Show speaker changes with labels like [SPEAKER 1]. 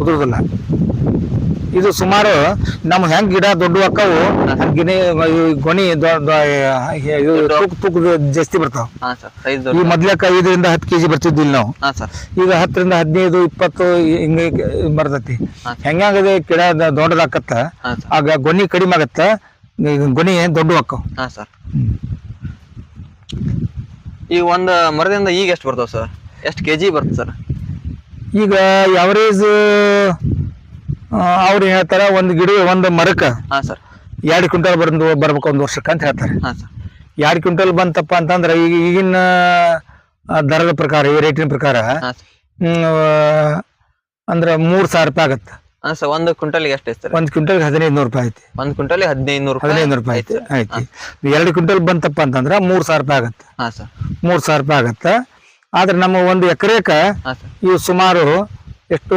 [SPEAKER 1] ಉದುರುದಿಲ್ಲ. ಇದು ಸುಮಾರು ನಮ್ಮ ಹೆಂಗ್ ಗಿಡ ದೊಡ್ಡ ಅಕ್ಕವು ಗಿಣಿ ಗೊಣಿ ತೂಕ ಜಾಸ್ತಿ ಬರ್ತಾವ. ಈ ಮೊದ್ಲಕ್ಕ 5ರಿಂದ 10 kg ಬರ್ತಿದ್ದಿಲ್ಲ ನಾವು. ಈಗ 10ರಿಂದ 15, 20 ಹಿಂಗ ಬರ್ತೈತಿ. ಹೆಂಗದೆ ಗಿಡ ದೊಡ್ಡದಾಕತ್ತ ಆಗ ಗೊನಿ ಕಡಿಮೆ ಆಗತ್ತ, ಗೊನಿ ದೊಡ್ಡ ಅಕ್ಕವ್.
[SPEAKER 2] ಈಗ ಒಂದ್ ಮರದಿಂದ ಈಗ ಎಷ್ಟು ಬರ್ತಾವ ಸರ್? ಎಷ್ಟು kg ಬರ್ತದೆ ಸರ್?
[SPEAKER 1] ಈಗ ಅವರೇಜ್ ಅವ್ರು ಹೇಳ್ತಾರ ಒಂದು ಮರಕ್ಕ 2 ಕ್ವಿಂಟಲ್ ಬರ್ಬೇಕು 1 ವರ್ಷಕ್ಕೆ ಅಂತ ಹೇಳ್ತಾರೆ. 2 ಕ್ವಿಂಟಲ್ ಬಂತಪ್ಪ ಅಂತಂದ್ರ ಈಗಿನ ದರದ ಪ್ರಕಾರ, ಈ ರೇಟಿನ ಪ್ರಕಾರ ಅಂದ್ರ 3,000 ರೂಪಾಯಿ ಆಗತ್ತ.
[SPEAKER 2] ಒಂದು ಕ್ವಿಂಟಲ್ ಎಷ್ಟು ಐತಿ?
[SPEAKER 1] 1 ಕ್ವಿಂಟಲ್ 1,500 ರೂಪಾಯಿ ಐತಿ.
[SPEAKER 2] 1 ಕ್ವಿಂಟಲ್ 1,500
[SPEAKER 1] ರೂಪಾಯಿ ಐತಿ. 2 ಕ್ವಿಂಟಲ್ ಬಂತಪ್ಪ ಅಂತಂದ್ರ 3,000 ರೂಪಾಯಿ ಆಗತ್ತ. 3,000 ರೂಪಾಯಿ ಆಗತ್ತ. ಆದ್ರೆ ನಮ್ಮ 1 ಎಕರೆಕ ಇವು ಸುಮಾರು ಎಷ್ಟು